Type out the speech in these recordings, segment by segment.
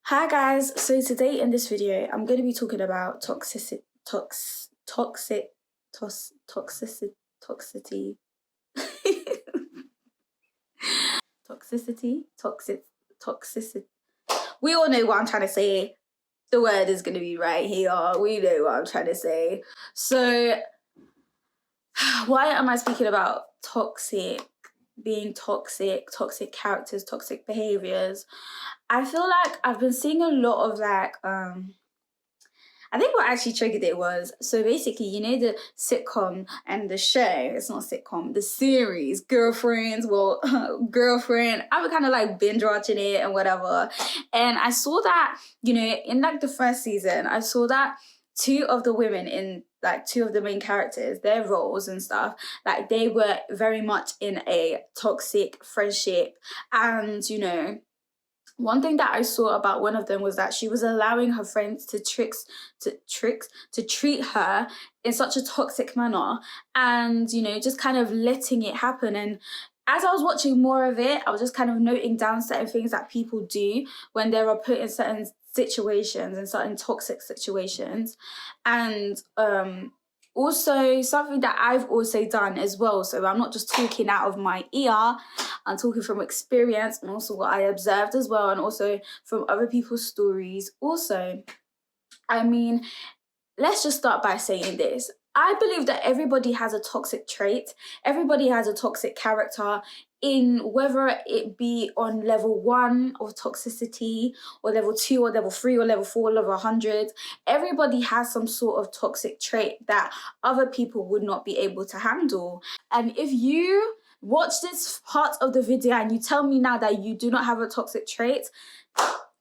Hi guys, so today in this video I'm going to be talking about toxicity, toxicity. We all know what I'm trying to say. The word is going to be right here. We know what I'm trying to say. So why am I speaking about being toxic characters, toxic behaviors? I feel like I've been seeing a lot of I think what actually triggered it was, so basically, the sitcom and the show, it's not a sitcom, the series, Girlfriends, well, Girlfriend, I would kind of like binge watching it and whatever. And I saw that, in like the first season, I saw that two of the women in like two of the main characters, their roles and stuff, like they were very much in a toxic friendship. And, one thing that I saw about one of them was that she was allowing her friends to treat her in such a toxic manner, and just kind of letting it happen. And as I was watching more of it, I was just kind of noting down certain things that people do when they are put in certain situations and certain toxic situations. And also something that I've also done as well. So I'm not just talking out of my ear, I'm talking from experience and also what I observed as well, and also from other people's stories. Also, I mean, let's just start by saying this. I believe that everybody has a toxic trait. Everybody has a toxic character, in whether it be on level 1 of toxicity or level 2 or level 3 or level 4 or level 100. Everybody has some sort of toxic trait that other people would not be able to handle. And if you watch this part of the video and you tell me now that you do not have a toxic trait,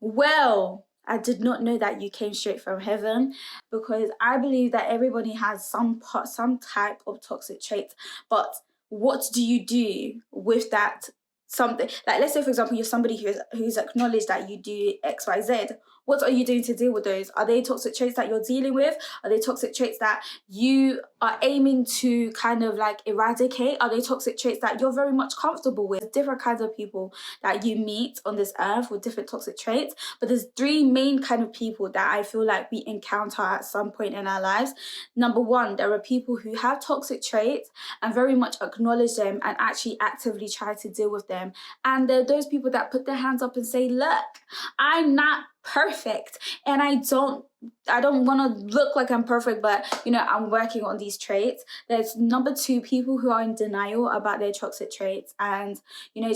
well, I did not know that you came straight from heaven, because I believe that everybody has some type of toxic trait. But what do you do with that something? Like, let's say, for example, you're somebody who's acknowledged that you do X, Y, Z. What are you doing to deal with those? Are they toxic traits that you're dealing with? Are they toxic traits that you are aiming to kind of like eradicate? Are they toxic traits that you're very much comfortable with? Different kinds of people that you meet on this earth with different toxic traits, but there's three main kind of people that I feel like we encounter at some point in our lives. Number one, there are people who have toxic traits and very much acknowledge them and actually actively try to deal with them. And there are those people that put their hands up and say, look, I'm not perfect and I don't want to look like I'm perfect, but I'm working on these traits. There's number two, people who are in denial about their toxic traits and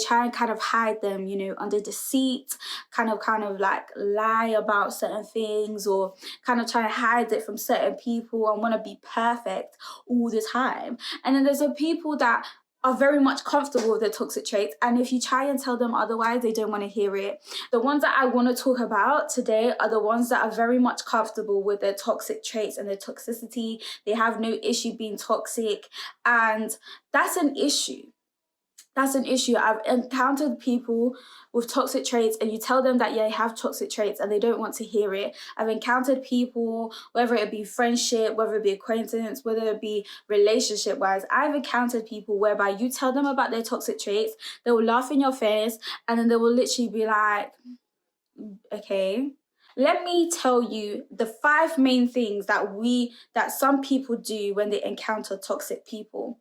try and kind of hide them, under deceit, kind of like lie about certain things, or kind of try to hide it from certain people and want to be perfect all the time. And then there's the people that are very much comfortable with their toxic traits, and if you try and tell them otherwise, they don't want to hear it. The ones that I want to talk about today are the ones that are very much comfortable with their toxic traits and their toxicity. They have no issue being toxic, and that's an issue. That's an issue. I've encountered people with toxic traits and you tell them that they have toxic traits and they don't want to hear it. I've encountered people, whether it be friendship, whether it be acquaintance, whether it be relationship wise, I've encountered people whereby you tell them about their toxic traits, they will laugh in your face, and then they will literally be like, okay. Let me tell you the 5 main things that some people do when they encounter toxic people.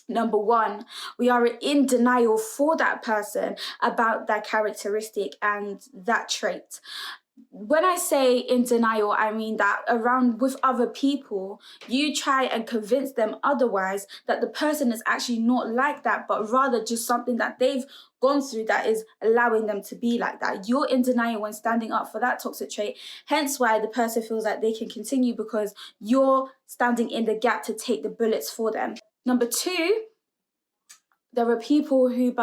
Number one, we are in denial for that person about that characteristic and that trait. When I say in denial, I mean that around with other people, you try and convince them otherwise, that the person is actually not like that, but rather just something that they've gone through that is allowing them to be like that. You're in denial when standing up for that toxic trait, hence why the person feels like they can continue, because you're standing in the gap to take the bullets for them. Number two, there are people who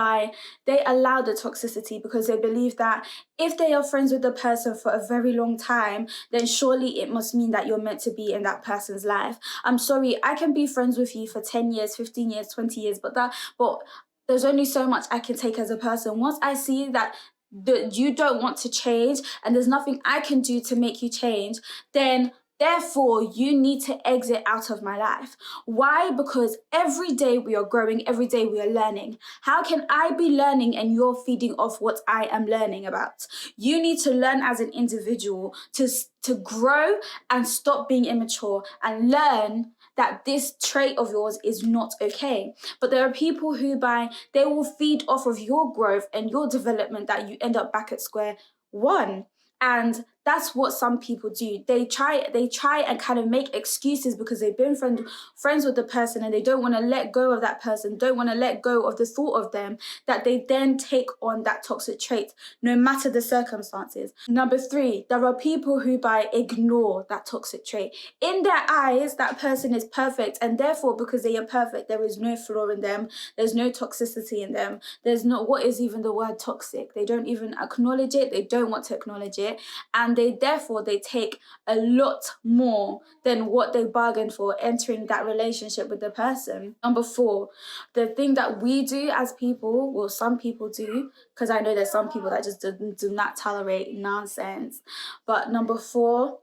they allow the toxicity because they believe that if they are friends with the person for a very long time, then surely it must mean that you're meant to be in that person's life. I'm sorry, I can be friends with you for 10 years, 15 years, 20 years, but there's only so much I can take as a person. Once I see that you don't want to change and there's nothing I can do to make you change, then Therefore, you need to exit out of my life. Why? Because every day we are growing, every day we are learning. How can I be learning and you're feeding off what I am learning about? You need to learn as an individual to grow and stop being immature and learn that this trait of yours is not okay. But there are people who they will feed off of your growth and your development that you end up back at square one. And that's what some people do. They try and kind of make excuses because they've been friends with the person and they don't want to let go of that person, don't want to let go of the thought of them, that they then take on that toxic trait, no matter the circumstances. Number 3, there are people who ignore that toxic trait. In their eyes, that person is perfect, and therefore, because they are perfect, there is no flaw in them, there's no toxicity in them, there's not, what is even the word toxic? They don't even acknowledge it, they don't want to acknowledge it, and they take a lot more than what they bargained for entering that relationship with the person. Number 4, the thing that we do as people, well, some people do, because I know there's some people that just do not tolerate nonsense. But number 4,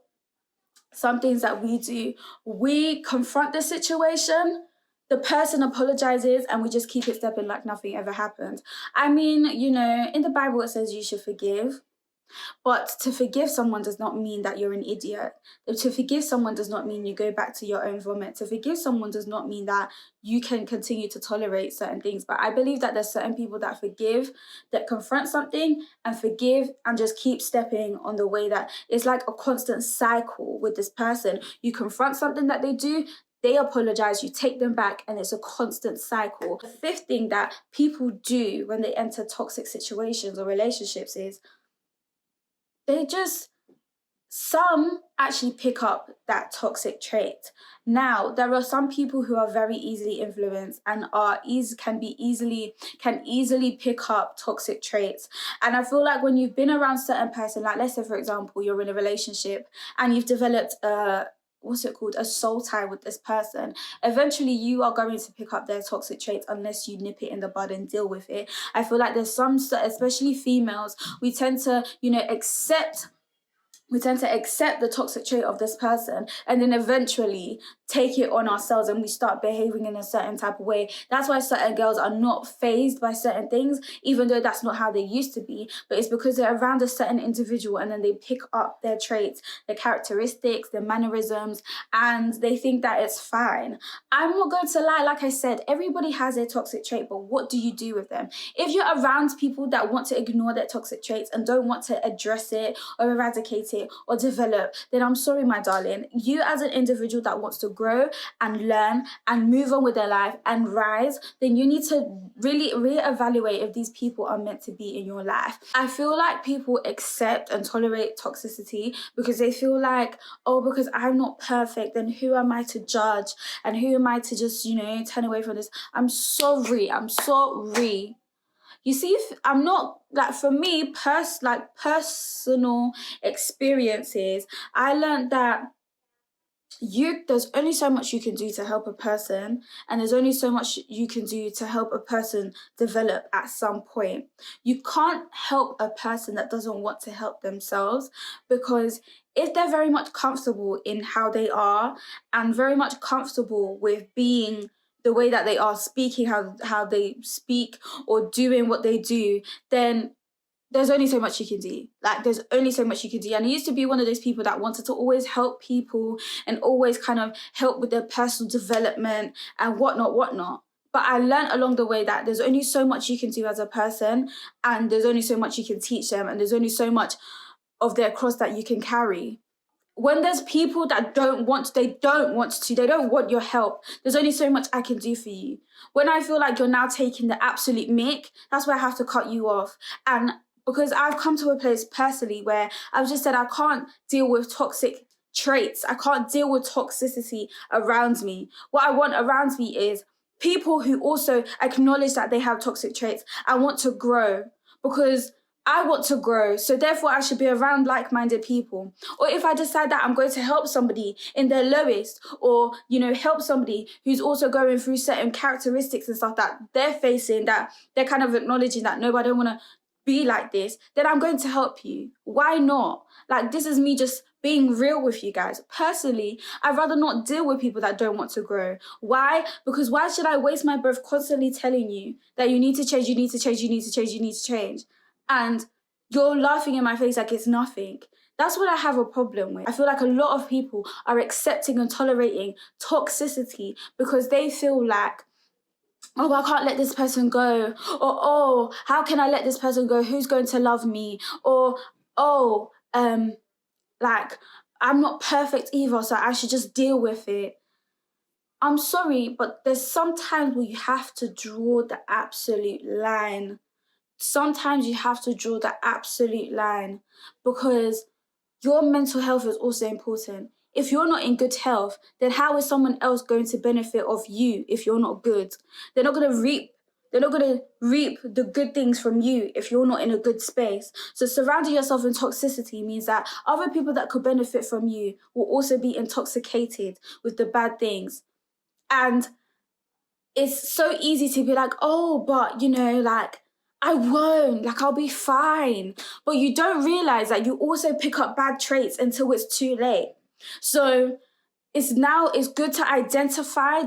some things that we do, we confront the situation, the person apologizes, and we just keep it stepping like nothing ever happened. I mean, in the Bible it says you should forgive. But to forgive someone does not mean that you're an idiot. To forgive someone does not mean you go back to your own vomit. To forgive someone does not mean that you can continue to tolerate certain things. But I believe that there's certain people that forgive, that confront something and forgive and just keep stepping on the way that it's like a constant cycle with this person. You confront something that they do, they apologize, you take them back, and it's a constant cycle. The 5th thing that people do when they enter toxic situations or relationships is some actually pick up that toxic trait. Now, there are some people who are very easily influenced and can easily pick up toxic traits. And I feel like when you've been around a certain person, like let's say for example, you're in a relationship and you've developed a soul tie with this person, eventually you are going to pick up their toxic traits unless you nip it in the bud and deal with it. I feel like there's some, especially females, we tend to, accept the toxic trait of this person and then eventually take it on ourselves and we start behaving in a certain type of way. That's why certain girls are not fazed by certain things, even though that's not how they used to be. But it's because they're around a certain individual and then they pick up their traits, their characteristics, their mannerisms, and they think that it's fine. I'm not going to lie, like I said, everybody has their toxic trait, but what do you do with them? If you're around people that want to ignore their toxic traits and don't want to address it or eradicate it or develop, then I'm sorry, my darling. You as an individual that wants to grow and learn and move on with their life and rise, then you need to really reevaluate if these people are meant to be in your life. I feel like people accept and tolerate toxicity because they feel like, oh, because I'm not perfect, then who am I to judge? And who am I to just, turn away from this? I'm sorry. You see, I'm not, like, for me, personal experiences, I learned that there's only so much you can do to help a person, and there's only so much you can do to help a person develop at some point. You can't help a person that doesn't want to help themselves, because if they're very much comfortable in how they are and very much comfortable with being the way that they are, speaking how they speak or doing what they do, then there's only so much you can do. There's only so much you can do. And I used to be one of those people that wanted to always help people and always kind of help with their personal development and whatnot. But I learned along the way that there's only so much you can do as a person, and there's only so much you can teach them, and there's only so much of their cross that you can carry. When there's people that they don't want your help, there's only so much I can do for you. When I feel like you're now taking the absolute mick, that's where I have to cut you off. And because I've come to a place personally where I've just said I can't deal with toxic traits. I can't deal with toxicity around me. What I want around me is people who also acknowledge that they have toxic traits. I want to grow because I want to grow, so therefore I should be around like-minded people. Or if I decide that I'm going to help somebody in their lowest, or, help somebody who's also going through certain characteristics and stuff that they're facing, that they're kind of acknowledging that, no, I don't want to be like this, then I'm going to help you. Why not? Like, this is me just being real with you guys. Personally, I'd rather not deal with people that don't want to grow. Why? Because why should I waste my breath constantly telling you that you need to change, you need to change, you need to change, you need to change, and you're laughing in my face like it's nothing? That's what I have a problem with. I feel like a lot of people are accepting and tolerating toxicity because they feel like, oh, I can't let this person go. Or, oh, how can I let this person go? Who's going to love me? Or, oh, like, I'm not perfect either, so I should just deal with it. I'm sorry, but there's sometimes where you have to draw the absolute line. Sometimes you have to draw the absolute line because your mental health is also important. If you're not in good health, then how is someone else going to benefit of you if you're not good? They're not going to reap the good things from you if you're not in a good space. So surrounding yourself in toxicity means that other people that could benefit from you will also be intoxicated with the bad things. And it's so easy to be like, oh, but like, I won't, like, I'll be fine. But you don't realize that you also pick up bad traits until it's too late. So it's good to identify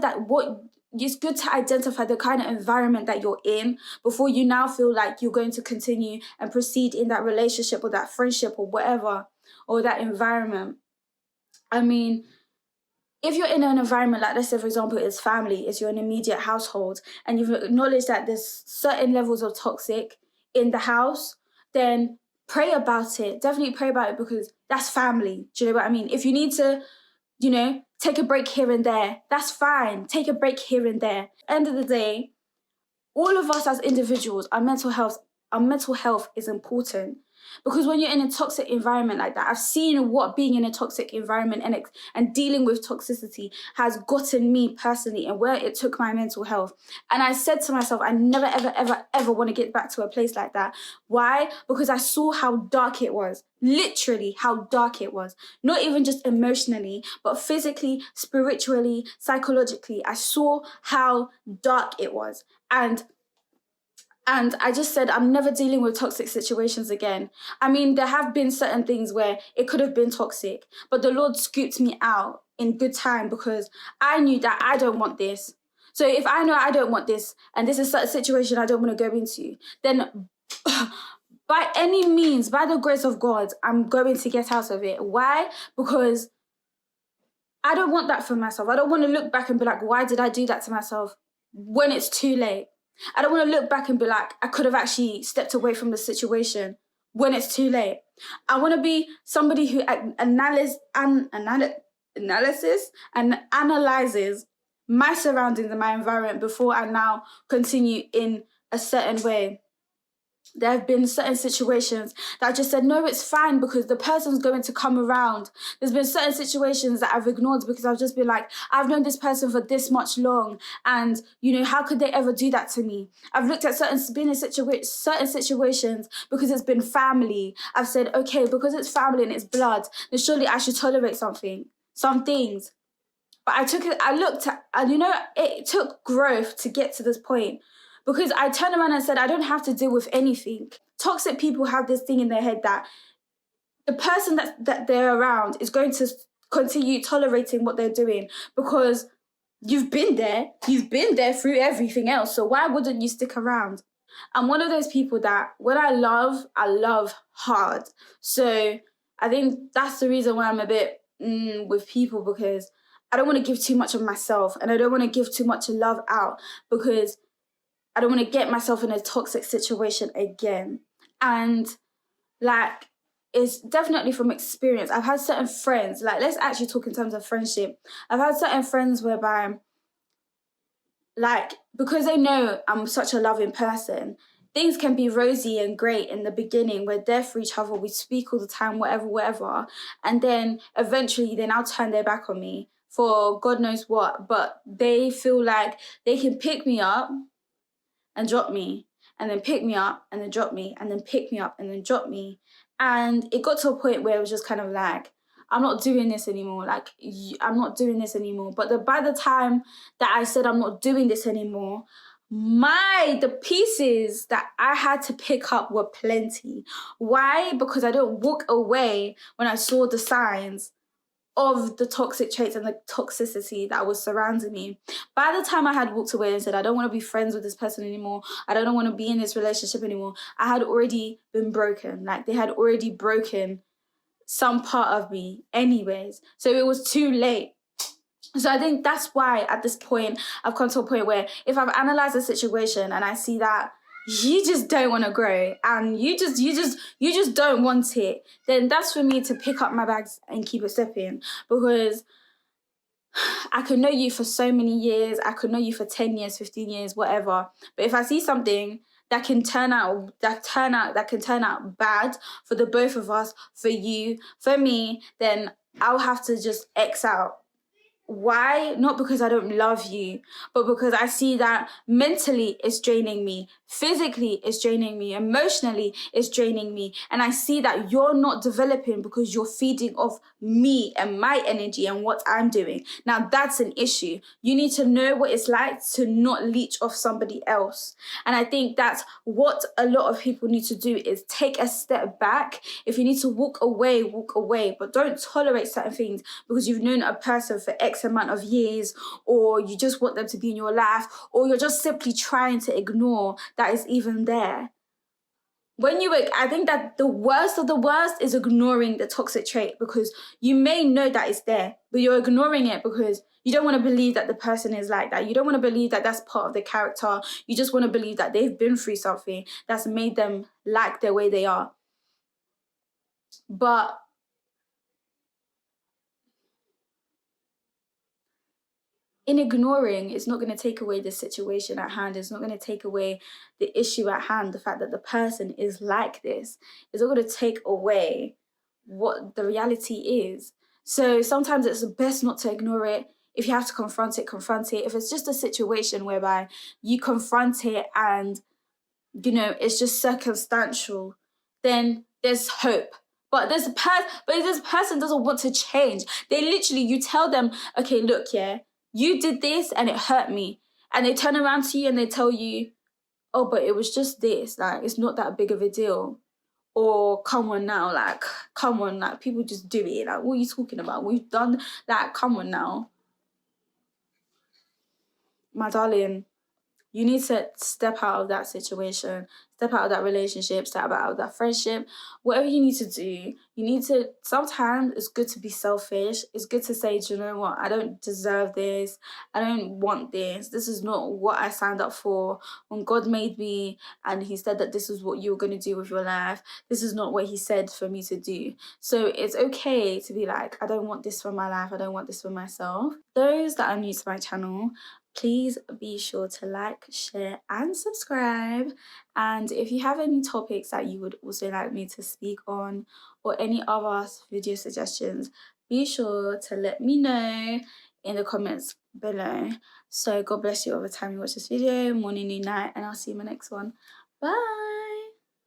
the kind of environment that you're in before you now feel like you're going to continue and proceed in that relationship or that friendship or whatever, or that environment. I mean, if you're in an environment like, let's say, for example, it's family, it's your immediate household, and you've acknowledged that there's certain levels of toxic in the house, then pray about it. Definitely pray about it because that's family. Do you know what I mean? If you need to, take a break here and there, that's fine. Take a break here and there. End of the day, all of us as individuals, our mental health is important. Because when you're in a toxic environment like that, I've seen what being in a toxic environment and dealing with toxicity has gotten me personally and where it took my mental health. And I said to myself, I never, ever, ever, ever want to get back to a place like that. Why? Because I saw how dark it was. Literally how dark it was. Not even just emotionally, but physically, spiritually, psychologically. I saw how dark it was. And I just said, I'm never dealing with toxic situations again. I mean, there have been certain things where it could have been toxic, but the Lord scooped me out in good time because I knew that I don't want this. So if I know I don't want this, and this is a situation I don't want to go into, then by any means, by the grace of God, I'm going to get out of it. Why? Because I don't want that for myself. I don't want to look back and be like, why did I do that to myself when it's too late? I don't want to look back and be like, I could have actually stepped away from the situation when it's too late. I want to be somebody who analyzes and analyzes my surroundings and my environment before I now continue in a certain way. There have been certain situations that I just said, no, it's fine because the person's going to come around. There's been certain situations that I've ignored because I've just been like, I've known this person for this much long. And, how could they ever do that to me? I've looked at certain situations because it's been family. I've said, okay, because it's family and it's blood, then surely I should tolerate some things. But it took growth to get to this point. Because I turned around and said, I don't have to deal with anything. Toxic people have this thing in their head that the person that they're around is going to continue tolerating what they're doing because you've been there through everything else. So why wouldn't you stick around? I'm one of those people that when I love hard. So I think that's the reason why I'm a bit with people, because I don't want to give too much of myself and I don't want to give too much love out because I don't want to get myself in a toxic situation again. And it's definitely from experience. I've had certain friends, let's actually talk in terms of friendship. I've had certain friends whereby, because they know I'm such a loving person, things can be rosy and great in the beginning. We're there for each other. We speak all the time, whatever. And then eventually they now turn their back on me for God knows what. But they feel like they can pick me up and drop me, and then pick me up and then drop me, and then pick me up and then drop me. And it got to a point where it was just kind of like, I'm not doing this anymore. I'm not doing this anymore. But by the time that I said I'm not doing this anymore, the pieces that I had to pick up were plenty. Why? Because I didn't walk away when I saw the signs of the toxic traits and the toxicity that was surrounding me. By the time I had walked away and said, I don't want to be friends with this person anymore, I don't want to be in this relationship anymore, I had already been broken. Like, they had already broken some part of me anyways. So it was too late. So I think that's why at this point, I've come to a point where if I've analyzed the situation and I see that you just don't want to grow and you just don't want it, then that's for me to pick up my bags and keep it stepping. Because I could know you for so many years, I could know you for 10 years, 15 years, whatever. But if I see something that can turn out bad for the both of us, for you, for me, then I'll have to just X out. Why? Not because I don't love you, but because I see that mentally it's draining me, physically it's draining me, emotionally it's draining me. And I see that you're not developing because you're feeding off me and my energy and what I'm doing. Now that's an issue. You need to know what it's like to not leech off somebody else. And I think that's what a lot of people need to do, is take a step back. If you need to walk away, but don't tolerate certain things because you've known a person for X amount of years, or you just want them to be in your life, or you're just simply trying to ignore that is even there. I think that the worst of the worst is ignoring the toxic trait, because you may know that it's there, but you're ignoring it because you don't want to believe that the person is like that. You don't want to believe that that's part of the character. You just want to believe that they've been through something that's made them like the way they are. But in ignoring, it's not going to take away the situation at hand. It's not going to take away the issue at hand, the fact that the person is like this. It's not going to take away what the reality is. So sometimes it's best not to ignore it. If you have to confront it, confront it. If it's just a situation whereby you confront it and, it's just circumstantial, then there's hope. But this person doesn't want to change. They literally, you tell them, okay, look, yeah, you did this and it hurt me. And they turn around to you and they tell you, oh, but it was just this. Like, it's not that big of a deal. Or come on now, people just do it. Like, what are you talking about? We've done that. Come on now. My darling, you need to step out of that situation, step out of that relationship, step out of that friendship. Whatever you need to do, sometimes it's good to be selfish. It's good to say, do you know what? I don't deserve this. I don't want this. This is not what I signed up for. When God made me and he said that this is what you were going to do with your life, this is not what he said for me to do. So it's okay to be like, I don't want this for my life. I don't want this for myself. Those that are new to my channel, please be sure to like, share, and subscribe. And if you have any topics that you would also like me to speak on, or any other video suggestions, be sure to let me know in the comments below. So God bless you over time you watch this video, morning, noon, night, and I'll see you in my next one. Bye!